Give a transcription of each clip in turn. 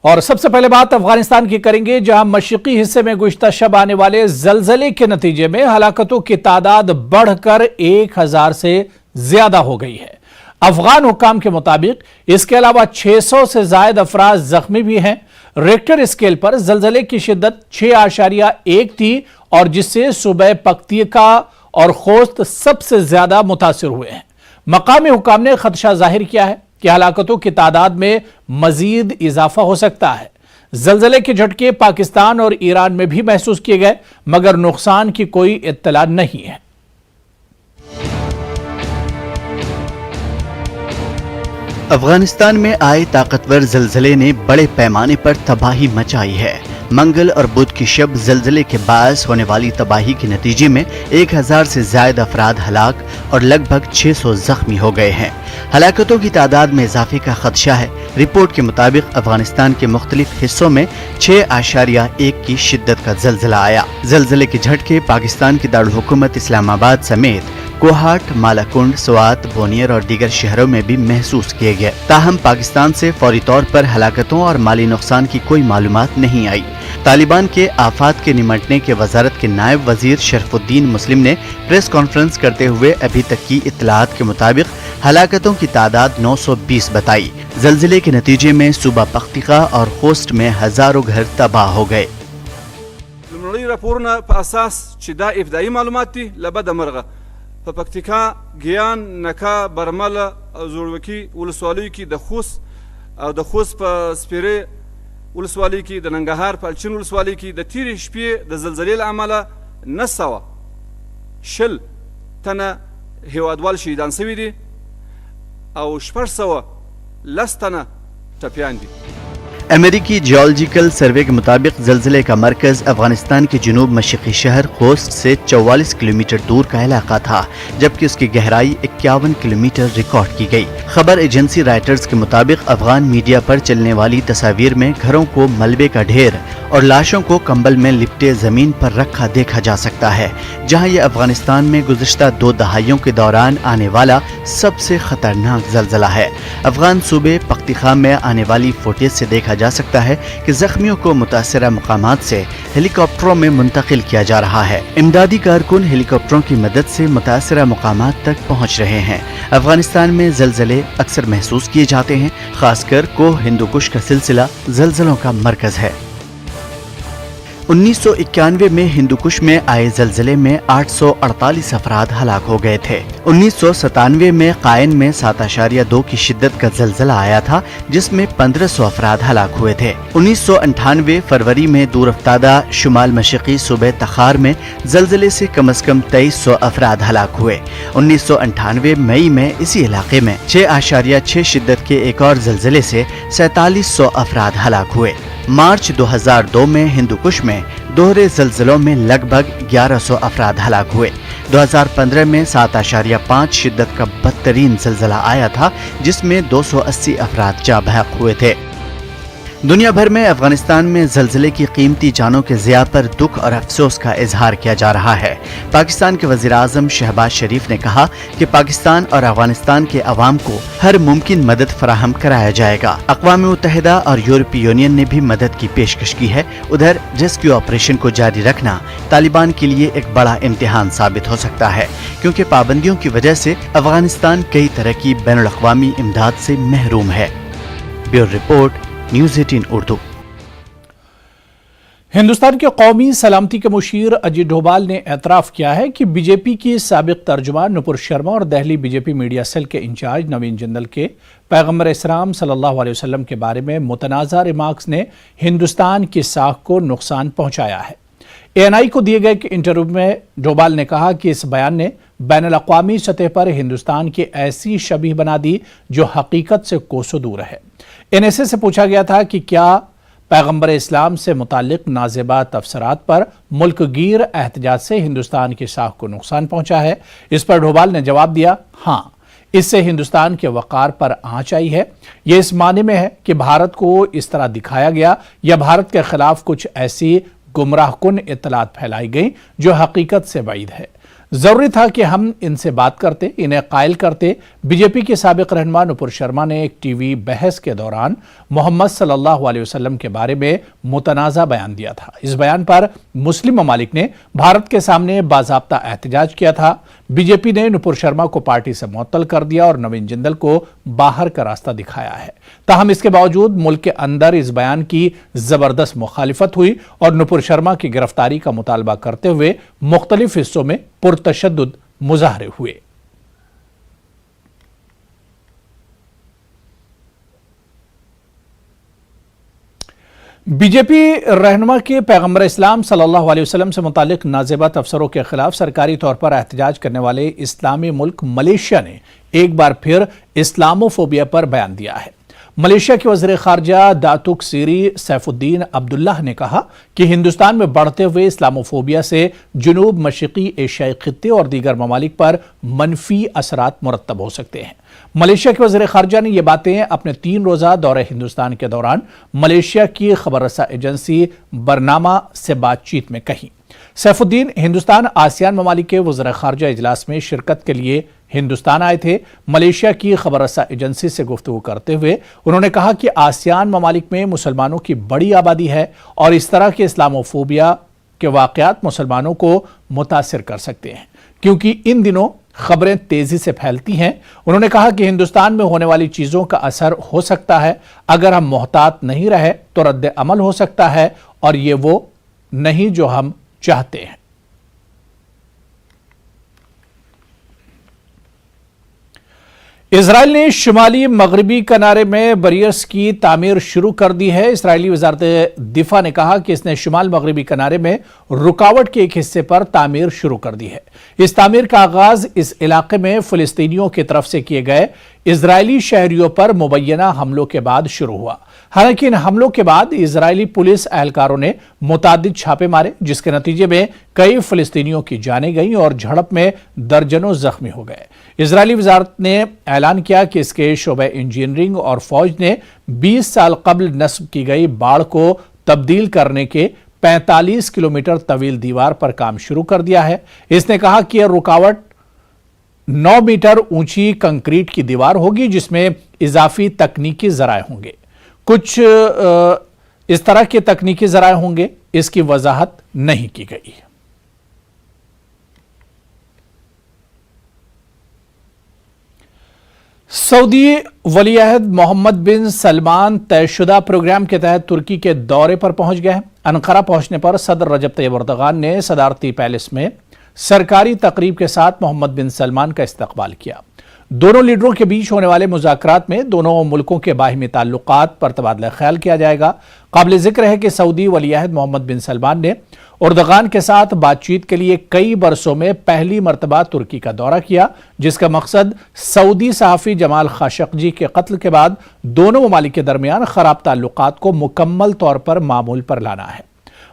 اور سب سے پہلے بات افغانستان کی کریں گے، جہاں مشرقی حصے میں گزشتہ شب آنے والے زلزلے کے نتیجے میں ہلاکتوں کی تعداد بڑھ کر 1000 سے زیادہ ہو گئی ہے۔ افغان حکام کے مطابق اس کے علاوہ 600 سے زائد افراد زخمی بھی ہیں۔ ریکٹر اسکیل پر زلزلے کی شدت 6.1 تھی اور جس سے صوبہ پکتیکا اور خوست سب سے زیادہ متاثر ہوئے ہیں۔ مقامی حکام نے خدشہ ظاہر کیا ہے کہ ہلاکتوں کی تعداد میں مزید اضافہ ہو سکتا ہے۔ زلزلے کے جھٹکے پاکستان اور ایران میں بھی محسوس کیے گئے، مگر نقصان کی کوئی اطلاع نہیں ہے۔ افغانستان میں آئے طاقتور زلزلے نے بڑے پیمانے پر تباہی مچائی ہے۔ منگل اور بدھ کی شب زلزلے کے باعث ہونے والی تباہی کے نتیجے میں 1000 سے زائد افراد ہلاک اور لگ بھگ 600 زخمی ہو گئے ہیں۔ ہلاکتوں کی تعداد میں اضافے کا خدشہ ہے۔ رپورٹ کے مطابق افغانستان کے مختلف حصوں میں 6.1 کی شدت کا زلزلہ آیا۔ زلزلے کے جھٹکے پاکستان کی دارالحکومت اسلام آباد سمیت کوہاٹ، مالاکنڈ، سوات، بونیر اور دیگر شہروں میں بھی محسوس کیے گئے۔ تاہم پاکستان سے فوری طور پر ہلاکتوں اور مالی نقصان کی کوئی معلومات نہیں آئی۔ طالبان کے آفات کے نمٹنے کے وزارت کے نائب وزیر شرف الدین مسلم نے پریس کانفرنس کرتے ہوئے ابھی تک کی اطلاعات کے مطابق ہلاکتوں کی تعداد 920 بتائی۔ زلزلے کے نتیجے میں صوبہ پختیکا اور خوست میں ہزاروں گھر تباہ ہو گئے۔ راپورونه په اساس چې دا ابتدایي معلومات دي لبد مرغه په پکتیکا، ګیان، نکا، برمله او زوړوکي ولسوالیو کې د خوست او د خوست په سپیرې ولسوالۍ کې د ننګرهار په الچین ولسوالۍ کې د تیرې شپې د زلزلې له امله 910 تنه هیوادوال شهیدان سوي دي او 610 تنه ټپیان دي۔ امریکی جیولوجیکل سروے کے مطابق زلزلے کا مرکز افغانستان کے جنوب مشرقی شہر خوست سے 44 کلومیٹر دور کا علاقہ تھا، جبکہ اس کی گہرائی 51 کلومیٹر ریکارڈ کی گئی۔ خبر ایجنسی رائٹرز کے مطابق افغان میڈیا پر چلنے والی تصاویر میں گھروں کو ملبے کا ڈھیر اور لاشوں کو کمبل میں لپٹے زمین پر رکھا دیکھا جا سکتا ہے، جہاں یہ افغانستان میں گزشتہ 2 دہائیوں کے دوران آنے والا سب سے خطرناک زلزلہ ہے۔ افغان صوبے پختیکا میں آنے والی فوٹیج سے دیکھا جا سکتا ہے کہ زخمیوں کو متاثرہ مقامات سے ہیلی کاپٹروں میں منتقل کیا جا رہا ہے۔ امدادی کارکن ہیلی کاپٹروں کی مدد سے متاثرہ مقامات تک پہنچ رہے ہیں۔ افغانستان میں زلزلے اکثر محسوس کیے جاتے ہیں، خاص کر کوہ ہندو کش کا سلسلہ زلزلوں کا مرکز ہے۔ 1991 میں ہندو کش میں آئے زلزلے میں 848 افراد ہلاک ہو گئے تھے۔ 1997 میں قائن میں 7.2 کی شدت کا زلزلہ آیا تھا، جس میں 1500 افراد ہلاک ہوئے تھے۔ 1998 فروری میں دور افتادہ شمال مشرقی صوبہ تخار میں زلزلے سے کم از کم 2300 افراد ہلاک ہوئے۔ 1998 مئی میں اسی علاقے میں 6.6 شدت کے ایک اور زلزلے سے 4700 افراد ہلاک ہوئے۔ مارچ 2002 میں ہندو کش میں دوہرے زلزلوں میں لگ بھگ 1100 افراد ہلاک ہوئے۔ 2015 میں 7.5 شدت کا بدترین زلزلہ آیا تھا، جس میں 280 افراد جاں بحق ہوئے تھے۔ دنیا بھر میں افغانستان میں زلزلے کی قیمتی جانوں کے ضیاع پر دکھ اور افسوس کا اظہار کیا جا رہا ہے۔ پاکستان کے وزیر اعظم شہباز شریف نے کہا کہ پاکستان اور افغانستان کے عوام کو ہر ممکن مدد فراہم کرایا جائے گا۔ اقوام متحدہ اور یورپی یونین نے بھی مدد کی پیشکش کی ہے۔ ادھر ریسکیو آپریشن کو جاری رکھنا طالبان کے لیے ایک بڑا امتحان ثابت ہو سکتا ہے، کیونکہ پابندیوں کی وجہ سے افغانستان کئی طرح کی بین الاقوامی امداد سے محروم ہے۔ Bureau report, news 18 Urdu. Hindustan کے قومی سلامتی کے مشیر اجیت ڈوبھال نے اعتراف کیا ہے کہ بی جے پی کی سابق ترجمان نپور شرما اور دہلی بی جے پی میڈیا سیل کے انچارج نوین جندل کے پیغمبر اسلام صلی اللہ علیہ وسلم کے بارے میں متنازع ریمارکس نے ہندوستان کی ساکھ کو نقصان پہنچایا ہے۔ ANI کو دیے گئے انٹرویو میں ڈوبھال نے کہا کہ اس بیان نے بین الاقوامی سطح پر ہندوستان کی ایسی شبیہ بنا دی جو حقیقت سے کوسوں دور ہے۔ NSA سے پوچھا گیا تھا کہ کیا پیغمبر اسلام سے متعلق نازیبا تبصرات پر ملک گیر احتجاج سے ہندوستان کی ساکھ کو نقصان پہنچا ہے۔ اس پر ڈوبھال نے جواب دیا، ہاں، اس سے ہندوستان کے وقار پر آنچ آئی ہے۔ یہ اس معنی میں ہے کہ بھارت کو اس طرح دکھایا گیا یا بھارت کے خلاف کچھ ایسی گمراہ کن اطلاعات پھیلائی گئیں جو حقیقت سے بعید ہے۔ ضروری تھا کہ ہم ان سے بات کرتے، انہیں قائل کرتے۔ بی جے پی کے سابق رہنما نپور شرما نے ایک ٹی وی بحث کے دوران محمد صلی اللہ علیہ وسلم کے بارے میں متنازع بیان دیا تھا۔ اس بیان پر مسلم ممالک نے بھارت کے سامنے باضابطہ احتجاج کیا تھا۔ بی جے پی نے نپور شرما کو پارٹی سے معطل کر دیا اور نوین جندل کو باہر کا راستہ دکھایا ہے۔ تاہم اس کے باوجود ملک کے اندر اس بیان کی زبردست مخالفت ہوئی اور نپور شرما کی گرفتاری کا مطالبہ کرتے ہوئے مختلف حصوں میں پرتشدد مظاہرے ہوئے۔ بی جے پی رہنما کے پیغمبر اسلام صلی اللہ علیہ وسلم سے متعلق نازیبہ تبصروں کے خلاف سرکاری طور پر احتجاج کرنے والے اسلامی ملک ملیشیا نے ایک بار پھر اسلاموفوبیا پر بیان دیا ہے۔ ملیشیا کے وزیر خارجہ داتک سیری سیف الدین عبداللہ نے کہا کہ ہندوستان میں بڑھتے ہوئے اسلاموفوبیا سے جنوب مشرقی ایشیائی خطے اور دیگر ممالک پر منفی اثرات مرتب ہو سکتے ہیں۔ ملیشیا کے وزیر خارجہ نے یہ باتیں اپنے 3 روزہ دورہ ہندوستان کے دوران ملیشیا کی خبر رساں ایجنسی برنامہ سے بات چیت میں کہیں۔ سیف الدین ہندوستان آسیان ممالک کے وزراء خارجہ اجلاس میں شرکت کے لیے ہندوستان آئے تھے۔ ملیشیا کی خبر رساں ایجنسی سے گفتگو کرتے ہوئے انہوں نے کہا کہ آسیان ممالک میں مسلمانوں کی بڑی آبادی ہے اور اس طرح کے اسلاموفوبیا کے واقعات مسلمانوں کو متاثر کر سکتے ہیں کیونکہ ان دنوں خبریں تیزی سے پھیلتی ہیں۔ انہوں نے کہا کہ ہندوستان میں ہونے والی چیزوں کا اثر ہو سکتا ہے، اگر ہم محتاط نہیں رہے تو رد عمل ہو سکتا ہے اور یہ وہ نہیں جو ہم چاہتے ہیں۔ اسرائیل نے شمالی مغربی کنارے میں بیریئرز کی تعمیر شروع کر دی ہے۔ اسرائیلی وزارت دفاع نے کہا کہ اس نے شمال مغربی کنارے میں رکاوٹ کے ایک حصے پر تعمیر شروع کر دی ہے۔ اس تعمیر کا آغاز اس علاقے میں فلسطینیوں کی طرف سے کیے گئے اسرائیلی شہریوں پر مبینہ حملوں کے بعد شروع ہوا۔ حالانکہ ان حملوں کے بعد اسرائیلی پولیس اہلکاروں نے متعدد چھاپے مارے جس کے نتیجے میں کئی فلسطینیوں کی جانیں گئیں اور جھڑپ میں درجنوں زخمی ہو گئے۔ اسرائیلی وزارت نے اعلان کیا کہ اس کے شعبہ انجینئرنگ اور فوج نے 20 سال قبل نصب کی گئی باڑ کو تبدیل کرنے کے 45 کلومیٹر طویل دیوار پر کام شروع کر دیا ہے۔ اس نے کہا کہ یہ رکاوٹ 9 میٹر اونچی کنکریٹ کی دیوار ہوگی جس میں اضافی تکنیکی ذرائع ہوں گے۔ کچھ اس طرح کے تکنیکی ذرائع ہوں گے، اس کی وضاحت نہیں کی گئی۔ سعودی ولی عہد محمد بن سلمان طے شدہ پروگرام کے تحت ترکی کے دورے پر پہنچ گئے ہیں۔ انقرہ پہنچنے پر صدر رجب طیب اردغان نے صدارتی پیلس میں سرکاری تقریب کے ساتھ محمد بن سلمان کا استقبال کیا۔ دونوں لیڈروں کے بیچ ہونے والے مذاکرات میں دونوں ملکوں کے باہمی تعلقات پر تبادلہ خیال کیا جائے گا۔ قابل ذکر ہے کہ سعودی ولی عہد محمد بن سلمان نے اردغان کے ساتھ بات چیت کے لیے کئی برسوں میں پہلی مرتبہ ترکی کا دورہ کیا، جس کا مقصد سعودی صحافی جمال خاشقجی کے قتل کے بعد دونوں ممالک کے درمیان خراب تعلقات کو مکمل طور پر معمول پر لانا ہے۔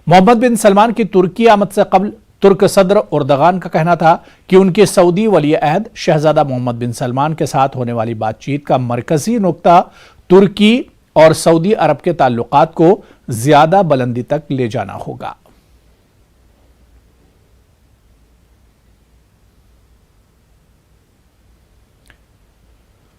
محمد بن سلمان کی ترکی آمد سے قبل ترک صدر اردغان کا کہنا تھا کہ ان کے سعودی ولی عہد شہزادہ محمد بن سلمان کے ساتھ ہونے والی بات چیت کا مرکزی نقطہ ترکی اور سعودی عرب کے تعلقات کو زیادہ بلندی تک لے جانا ہوگا۔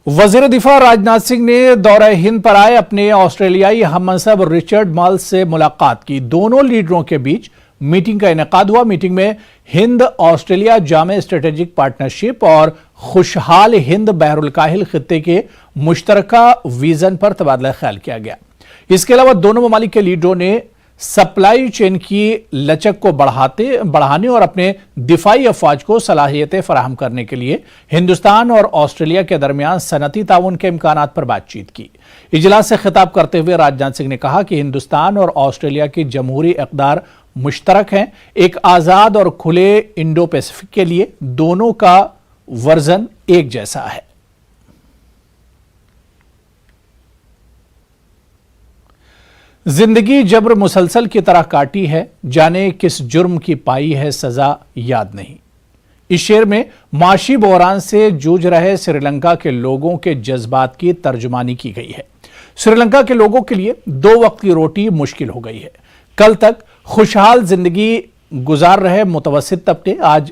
وزیر دفاع راجناتھ سنگھ نے دورہ ہند پر آئے اپنے آسٹریلیائی ہم منصب رچرڈ مالز سے ملاقات کی۔ دونوں لیڈروں کے بیچ میٹنگ کا انعقاد ہوا۔ میٹنگ میں ہند آسٹریلیا جامع اسٹریٹجک پارٹنرشپ اور خوشحال ہند بحر الکاہل خطے کے مشترکہ ویژن پر تبادلہ خیال کیا گیا۔ اس کے علاوہ دونوں ممالک کے لیڈروں نے سپلائی چین کی لچک کو بڑھانے اور اپنے دفاعی افواج کو صلاحیتیں فراہم کرنے کے لیے ہندوستان اور آسٹریلیا کے درمیان صنعتی تعاون کے امکانات پر بات چیت کی۔ اجلاس سے خطاب کرتے ہوئے راجناتھ سنگھ نے کہا کہ ہندوستان اور آسٹریلیا کی جمہوری اقدار مشترک ہیں۔ ایک آزاد اور کھلے انڈو پیسفک کے لیے دونوں کا ورژن ایک جیسا ہے۔ زندگی جبر مسلسل کی طرح کاٹی ہے، جانے کس جرم کی پائی ہے سزا یاد نہیں۔ اس شعر میں معاشی بحران سے جوجھ رہے سری لنکا کے لوگوں کے جذبات کی ترجمانی کی گئی ہے۔ سری لنکا کے لوگوں کے لیے 2 وقت کی روٹی مشکل ہو گئی ہے۔ کل تک خوشحال زندگی گزار رہے متوسط طبقے آج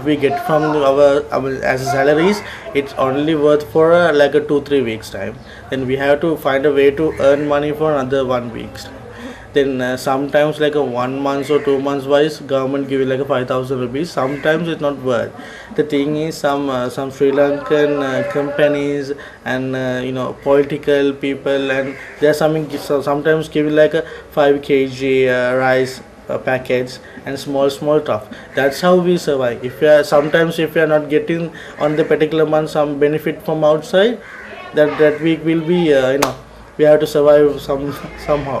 We get from our as salaries, it's only worth for like a 2-3 weeks time. Then we have to find a way to earn money for another 1 week's time. Then sometimes like a 1 month or 2 months wise, government give you like a 5,000 rupees. Sometimes it's not worth. The thing is some Sri Lankan companies and political people, and there's sometimes give you like a 5 kg rice packets and small stuff. That's how we survive. If we are not getting on the particular month some benefit from outside, that week will be we have to survive somehow.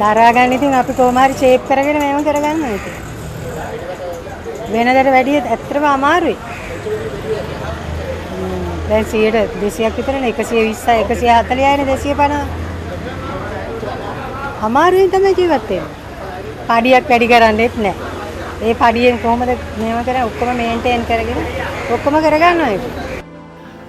දරාගන්න ඉතින් අපි කොහොම හරි shape කරගෙන මේව කරගන්න ඕනේ. වෙනදට වැඩිය ඇත්තටම අමාරුයි. දැන් 200ක් විතරනේ 120 140යිනේ 250. අමාරුවෙන් තමයි ජීවත් වෙන්නේ. පඩියක් වැඩි කරන්නෙත් නැහැ. ඒ පඩියෙන් කොහොමද මේව කරන්නේ ඔක්කොම මේන්ටේන් කරගෙන ඔක්කොම කරගන්න ඕනේ.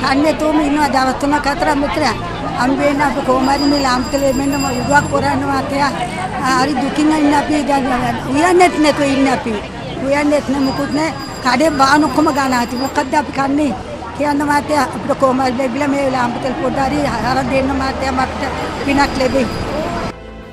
කන්නේ තෝම ඉන්නවා දවස් 3-4 මෙතන අම්බේන අපේ කොහමරි මේ ලාම්කලේ මෙන්න උදවක් කරනවා තියා හරි දුකින් ඉන්න අපි උයන්නේත් නැතුව ඉන්න අපි උයන්නේත් නෙමුකුත් නේ කඩේ බාන ඔක්කොම ගානාති මොකද්ද අපි කන්නේ කියන්න මාත්‍යා අපිට කොහමරි බැගිලා මේ ලාම්කල් පොඩාරි හර දෙන්න මාත්‍යා මට පිනක් ලැබෙයි।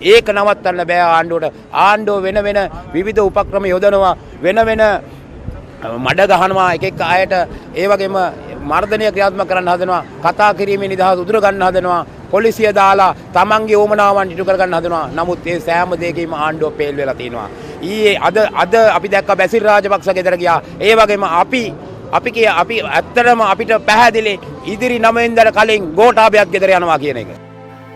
ඒක නවත්තන්න බෑ ආණ්ඩුවට. ආණ්ඩුව වෙන වෙන විවිධ උපක්‍රම යොදනවා, වෙන වෙන මඩ ගහනවා, එක අයට ඒ වගේම මර්ධනය ක්‍රියාත්මක කරන්න හදනවා, කතා කිරීමේ නිදහස උදුර ගන්න හදනවා, පොලිසිය දාලා තමන්ගේ ඕමනාවන් ඉටු කර ගන්න හදනවා. නමුත් මේ සෑම දෙයකම ආණ්ඩුව පේල් වෙලා තියෙනවා. ඊයේ අද අපි දැක්ක බැසිල් රාජපක්ෂ ගෙදර ගියා. ඒ වගේම අපි ඇත්තටම අපිට පැහැදිලි ඉදිරි 9 වෙනිදාට කලින් ගෝඨාභයත් ගෙදර යනවා කියන එක.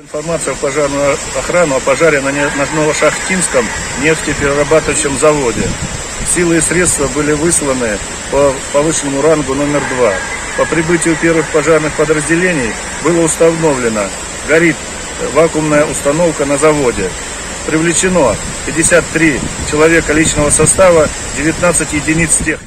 Информация в пожарную охрану о пожаре на Новошахтинском нефтеперерабатывающем заводе. Силы и средства были высланы по повышенному рангу номер 2. По прибытию первых пожарных подразделений было установлено: горит вакуумная установка на заводе. Привлечено 53 человека личного состава, 19 единиц техники.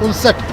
$59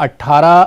18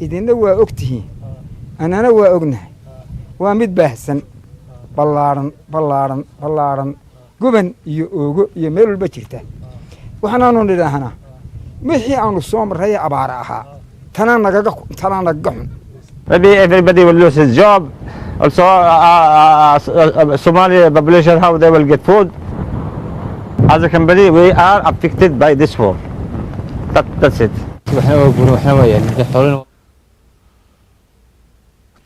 idinna waa ogtihiin annana waa ognahay waa mid baahsan ballaaran guban iyo oogo iyo meel walba jirta waxaanaanu nidhaahnaa wixii aanu soo marray abaar ahaa tanaa nagaga xun. Maybe everybody will lose his job. Also, Somali population, how they will get food. As a company, we are affected by this war. That's it.